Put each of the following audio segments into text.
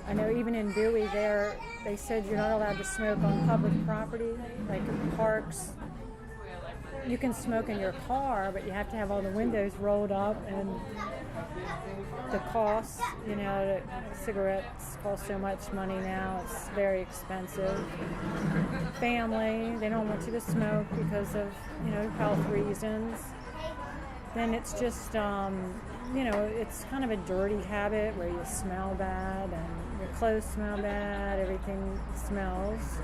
I know even in Bowie there, they said you're not allowed to smoke on public property, like in parks. You can smoke in your car, but you have to have all the windows rolled up, and the cost, cigarettes cost so much money now. It's very expensive. Family, they don't want you to smoke because of, health reasons. Then it's just, it's kind of a dirty habit where you smell bad and your clothes smell bad, everything smells.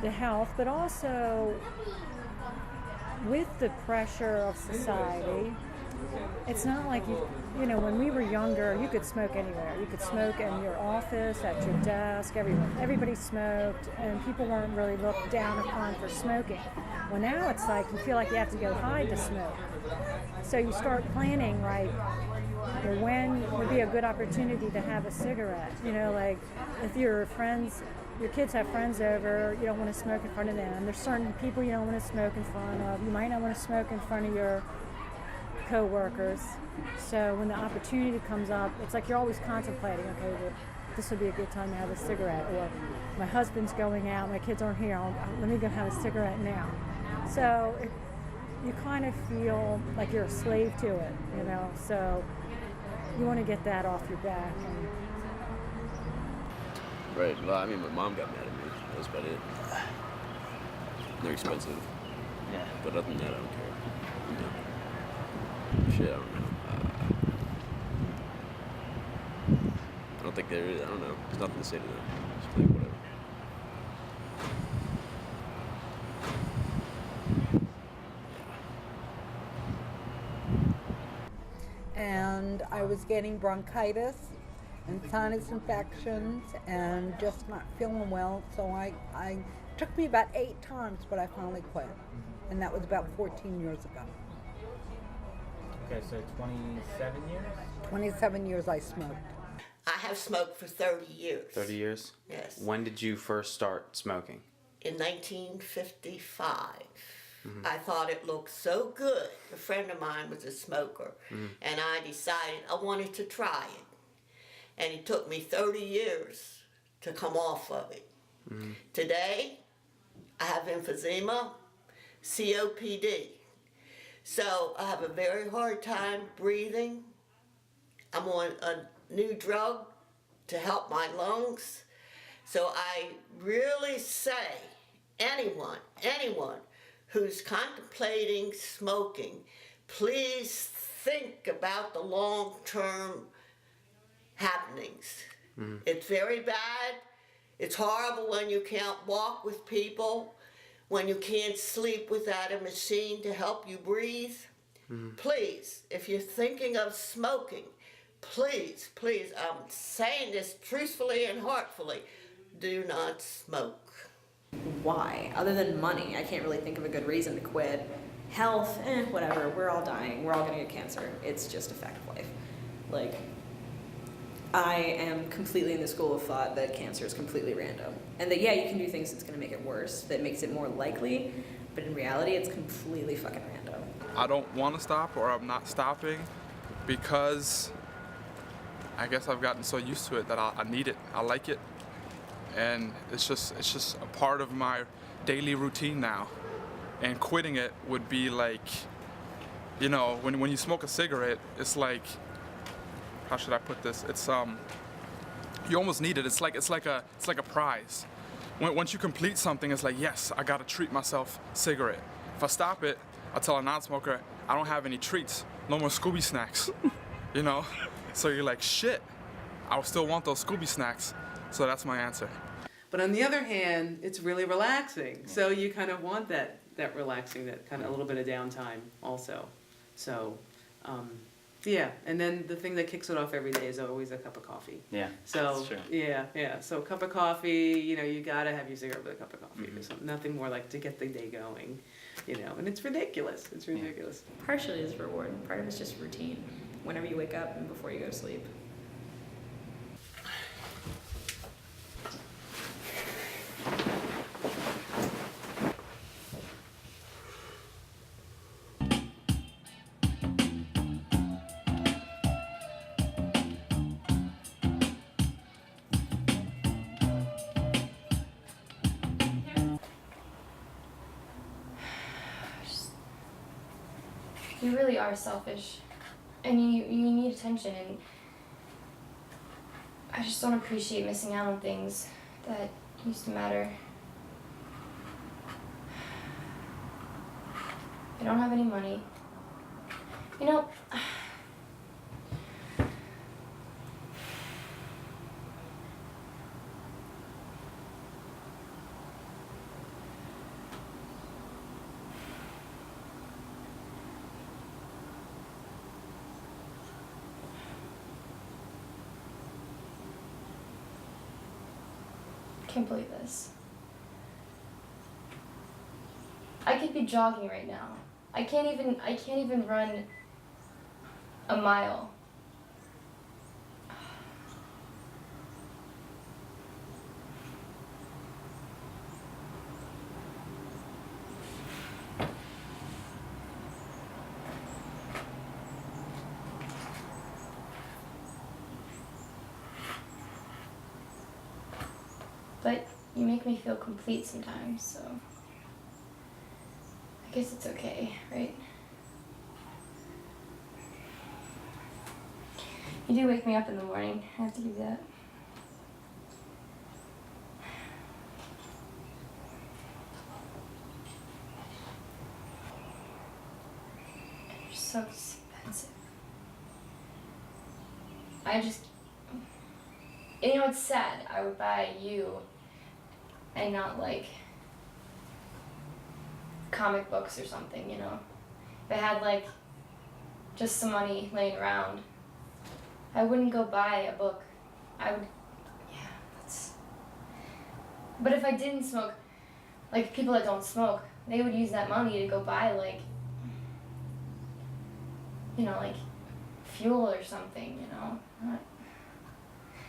The health, but also with the pressure of society, it's not like when we were younger, you could smoke anywhere. You could smoke in your office, at your desk, everybody smoked, and people weren't really looked down upon for smoking. Well, now it's like you feel like you have to go hide to smoke. So you start planning, right, when would be a good opportunity to have a cigarette. Like if your kids have friends over, you don't want to smoke in front of them. There's certain people you don't want to smoke in front of. You might not want to smoke in front of your co-workers. So when the opportunity comes up, it's like you're always contemplating, okay, well, this would be a good time to have a cigarette. Or my husband's going out, my kids aren't here, let me go have a cigarette now. So you kind of feel like you're a slave to it, so you want to get that off your back. Right. Well, I mean, my mom got mad at me. That was about it. They're expensive. Yeah. But other than that, I don't care. Shit, I don't know. I don't think there is. I don't know. There's nothing to say to them. Just like whatever. And I was getting bronchitis and sinus infections and just not feeling well. So I took me about 8 times, but I finally quit. And that was about 14 years ago. Okay, so 27 years? 27 years I smoked. I have smoked for 30 years. 30 years? Yes. When did you first start smoking? In 1955. I thought it looked so good. A friend of mine was a smoker, and I decided I wanted to try it. And it took me 30 years to come off of it. Today, I have emphysema, COPD. So I have a very hard time breathing. I'm on a new drug to help my lungs. So I really say, anyone who's contemplating smoking, please think about the long-term happenings. It's very bad. It's horrible when you can't walk with people, when you can't sleep without a machine to help you breathe. Please, if you're thinking of smoking, please, I'm saying this truthfully and heartfully, do not smoke. Why? Other than money, I can't really think of a good reason to quit. Health, whatever, we're all dying, we're all gonna get cancer. It's just a fact of life. Like, I am completely in the school of thought that cancer is completely random. And that, yeah, you can do things that's gonna make it worse, that makes it more likely, but in reality, it's completely fucking random. I don't wanna stop, or I'm not stopping, because I guess I've gotten so used to it that I need it, I like it. And it's just a part of my daily routine now. And quitting it would be like, when you smoke a cigarette, it's like, how should I put this? It's you almost need it. It's like a prize. Once you complete something, it's like, yes, I gotta treat myself. Cigarette. If I stop it, I tell a non-smoker, I don't have any treats. No more Scooby snacks. So you're like, shit. I still want those Scooby snacks. So that's my answer. But on the other hand, it's really relaxing. So you kind of want that relaxing, that kind of a little bit of downtime also. So, yeah. And then the thing that kicks it off every day is always a cup of coffee. Yeah, So, that's true. yeah. So a cup of coffee, you gotta have your cigarette with a cup of coffee. There's nothing more like to get the day going, and it's ridiculous. It's ridiculous. Partially is reward, part of it's just routine. Whenever you wake up and before you go to sleep. You really are selfish. And you need attention, and I just don't appreciate missing out on things that used to matter. I don't have any money. You know, I can't believe this. I could be jogging right now. I can't even run a mile. But you make me feel complete sometimes, so I guess it's okay, right? You do wake me up in the morning. I have to give you that. You're so expensive. You know, it's sad. I would buy you and not like comic books or something, you know. If I had like just some money laying around, I wouldn't go buy a book. I would, yeah, that's. But if I didn't smoke, like people that don't smoke, they would use that money to go buy like, you know, like fuel or something, you know.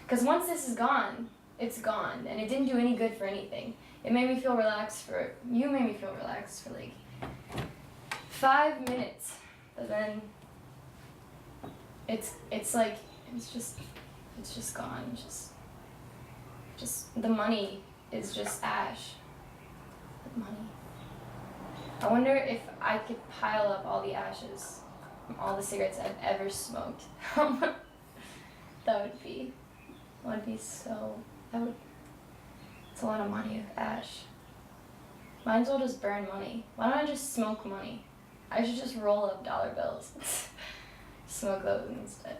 Because once this is gone, it's gone, and it didn't do any good for anything. It made me feel relaxed you made me feel relaxed for like 5 minutes, but then it's just gone. Just the money is just ash. The money. I wonder if I could pile up all the ashes from all the cigarettes I've ever smoked. That would be so. It's a lot of money of ash. Might as well just burn money. Why don't I just smoke money? I should just roll up dollar bills. Smoke those instead.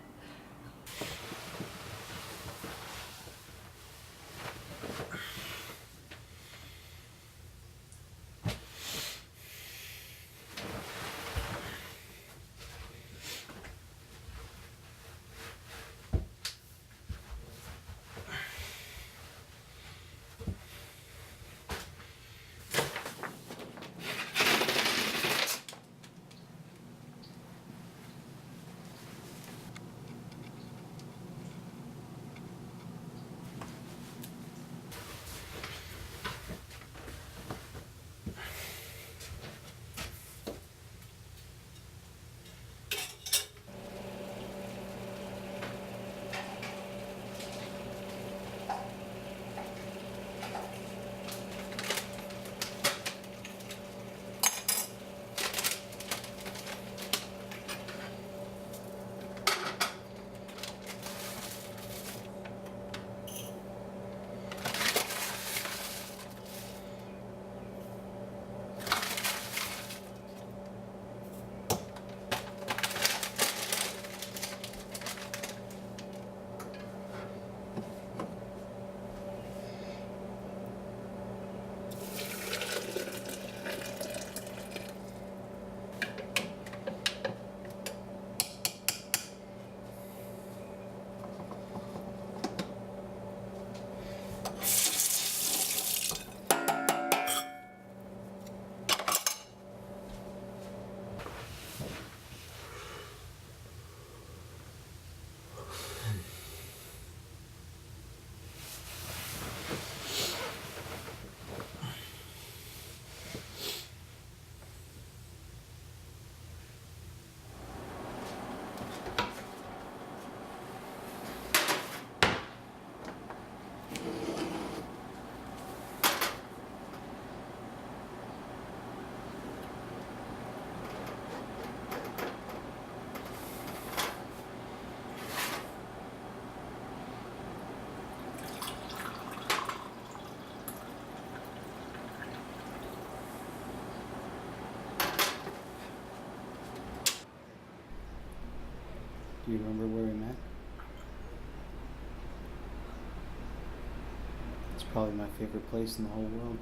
you remember where we met? It's probably my favorite place in the whole world.